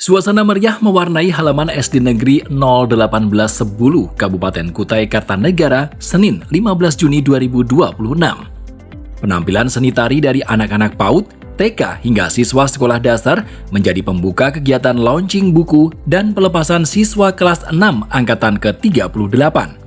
Suasana meriah mewarnai halaman SD Negeri 018 Sebulu, Kabupaten Kutai Kartanegara, Senin 15 Juni 2026. Penampilan seni tari dari anak-anak PAUD, TK hingga siswa sekolah dasar menjadi pembuka kegiatan launching buku dan pelepasan siswa kelas 6 angkatan ke-38.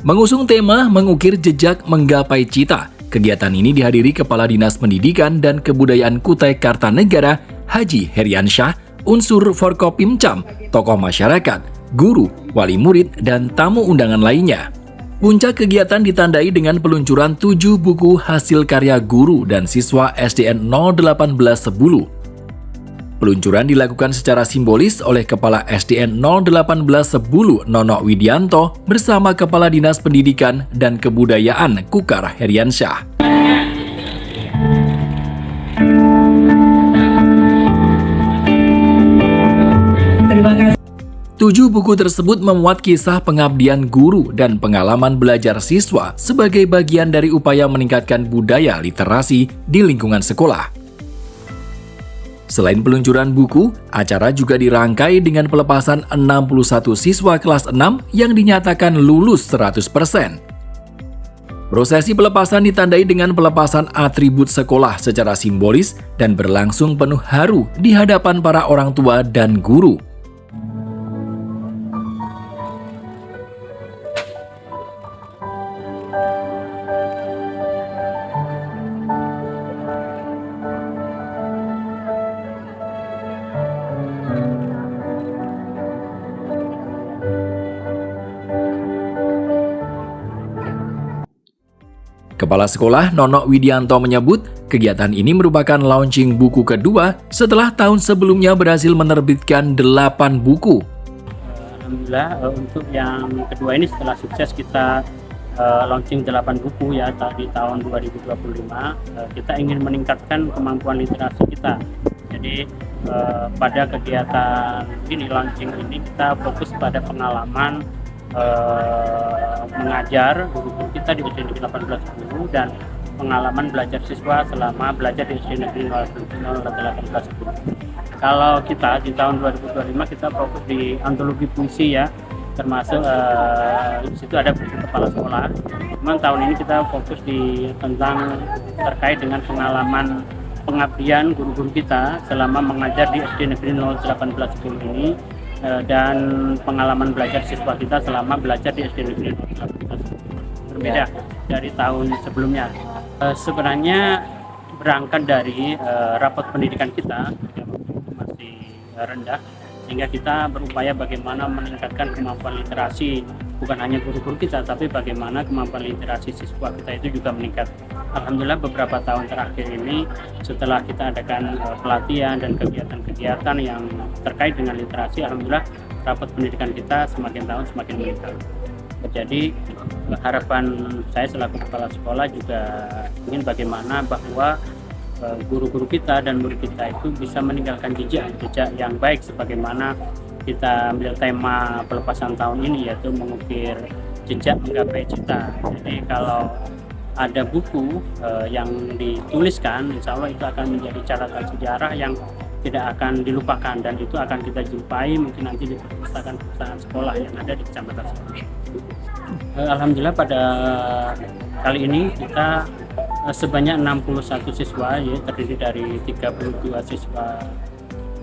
Mengusung tema Mengukir Jejak Menggapai Cita, kegiatan ini dihadiri Kepala Dinas Pendidikan dan Kebudayaan Kutai Kartanegara, Haji Heriansyah, unsur Forkopimcam, tokoh masyarakat, guru, wali murid, dan tamu undangan lainnya. Puncak kegiatan ditandai dengan peluncuran 7 buku hasil karya guru dan siswa SDN 018 Sebulu. Peluncuran dilakukan secara simbolis oleh Kepala SDN 018 Sebulu Nono Widianto bersama Kepala Dinas Pendidikan dan Kebudayaan Kukar Heriansyah. Terima kasih. 7 buku tersebut memuat kisah pengabdian guru dan pengalaman belajar siswa sebagai bagian dari upaya meningkatkan budaya literasi di lingkungan sekolah. Selain peluncuran buku, acara juga dirangkai dengan pelepasan 61 siswa kelas 6 yang dinyatakan lulus 100%. Prosesi pelepasan ditandai dengan pelepasan atribut sekolah secara simbolis dan berlangsung penuh haru di hadapan para orang tua dan guru. Kepala Sekolah Nono Widianto menyebut kegiatan ini merupakan launching buku kedua setelah tahun sebelumnya berhasil menerbitkan 8 buku. Alhamdulillah untuk yang kedua ini setelah sukses kita launching 8 buku ya di tahun 2025, kita ingin meningkatkan kemampuan literasi kita. Jadi pada kegiatan ini launching ini kita fokus pada pengalaman mengajar guru kita di SD Negeri 18 Sebulu dan pengalaman belajar siswa selama belajar di SD Negeri 018 Sebulu. Kalau kita di tahun 2025 kita fokus di antologi puisi ya, termasuk di situ ada buku kepala sekolah. Cuman tahun ini kita fokus di tentang terkait dengan pengalaman pengabdian guru-guru kita selama mengajar di SD Negeri 018 Sebulu ini. Dan pengalaman belajar siswa kita selama belajar di SD Negeri 018 berbeda dari tahun sebelumnya. Sebenarnya berangkat dari rapot pendidikan kita yang masih rendah, sehingga kita berupaya bagaimana meningkatkan kemampuan literasi bukan hanya guru-guru kita, tapi bagaimana kemampuan literasi siswa kita itu juga meningkat. Alhamdulillah beberapa tahun terakhir ini setelah kita adakan pelatihan dan kegiatan-kegiatan yang terkait dengan literasi, alhamdulillah rapot pendidikan kita semakin tahun semakin meningkat. Jadi harapan saya selaku kepala sekolah juga ingin bagaimana bahwa guru-guru kita dan murid kita itu bisa meninggalkan jejak yang baik, sebagaimana kita ambil tema pelepasan tahun ini yaitu mengukir jejak menggapai cita. Jadi kalau ada buku yang dituliskan, insya Allah itu akan menjadi catatan sejarah yang tidak akan dilupakan, dan itu akan kita jumpai mungkin nanti di perpustakaan sekolah yang ada di Kecamatan Sebulu. Alhamdulillah pada kali ini kita sebanyak 61 siswa, ya, terdiri dari 32 siswa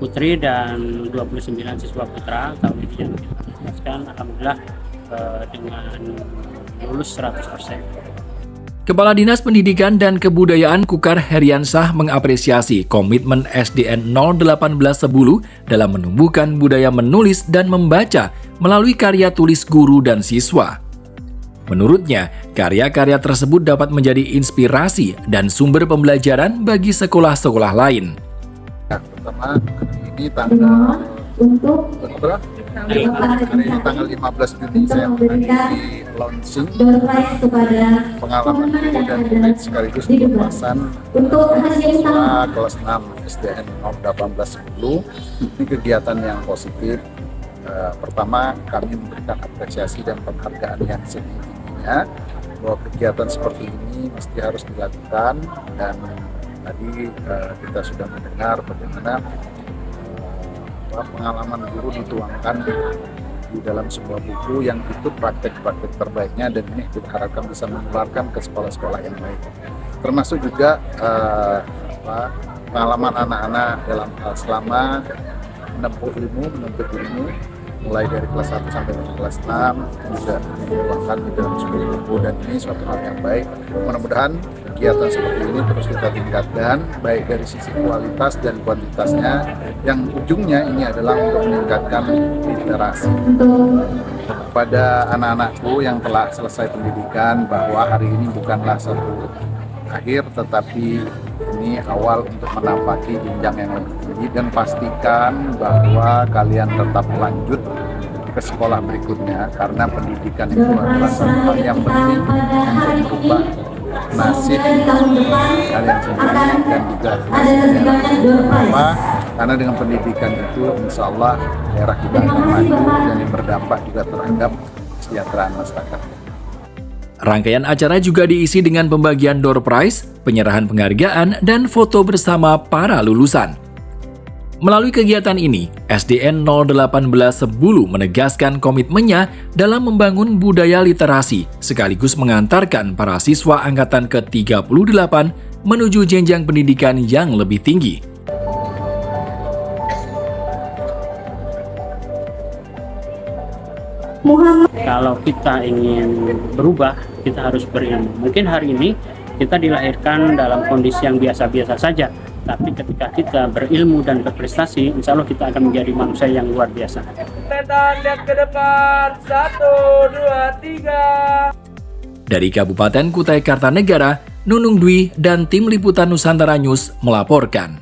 putri dan 29 siswa putra tahun ini yang kita tugaskan, alhamdulillah dengan lulus 100%. Kepala Dinas Pendidikan dan Kebudayaan Kukar Heriansyah mengapresiasi komitmen SDN 018 Sebulu dalam menumbuhkan budaya menulis dan membaca melalui karya tulis guru dan siswa. Menurutnya, karya-karya tersebut dapat menjadi inspirasi dan sumber pembelajaran bagi sekolah-sekolah lain. Pertama, ini tanggal Hari ini tanggal 15 Juni saya menghadiri launching pengalaman guru dan murid sekaligus pelepasan siswa kelas 6 SDN 01810. Ini kegiatan yang positif. Pertama, kami memberikan apresiasi dan penghargaan yang setinggi-tingginya bahwa kegiatan seperti ini mesti harus dilakukan, dan tadi kita sudah mendengar bagaimana pengalaman guru dituangkan di dalam sebuah buku yang itu praktek-praktek terbaiknya, dan ini kita harapkan bisa menularkan ke sekolah-sekolah yang lain. Termasuk juga pengalaman anak-anak dalam selama menempuh ilmu, menuntut ilmu, mulai dari kelas 1 sampai kelas 6 juga dituangkan di dalam sebuah buku, dan ini suatu hal yang baik. Mudah-mudahan kegiatan seperti ini terus kita tingkatkan, baik dari sisi kualitas dan kuantitasnya, yang ujungnya ini adalah untuk meningkatkan literasi. Pada anak-anakku yang telah selesai pendidikan, bahwa hari ini bukanlah satu akhir, tetapi ini awal untuk menampaki jenjang yang lebih tinggi, dan pastikan bahwa kalian tetap lanjut ke sekolah berikutnya, karena pendidikan itu adalah satu hal yang penting untuk merubah nasib kalian sendiri dan juga kenapa, karena dengan pendidikan itu insya Allah daerah kita akan maju dan berdampak juga terhadap kesejahteraan masyarakat. Rangkaian acara juga diisi dengan pembagian door prize, penyerahan penghargaan, dan foto bersama para lulusan. Melalui kegiatan ini, SDN 01810 menegaskan komitmennya dalam membangun budaya literasi, sekaligus mengantarkan para siswa angkatan ke-38 menuju jenjang pendidikan yang lebih tinggi. Kalau kita ingin berubah, kita harus berilmu. Mungkin hari ini kita dilahirkan dalam kondisi yang biasa-biasa saja, tapi ketika kita berilmu dan berprestasi, insya Allah kita akan menjadi manusia yang luar biasa. Lihat ke depan, 1, 2, 3. Dari Kabupaten Kutai Kartanegara, Nunung Dwi dan tim liputan Nusantara News melaporkan.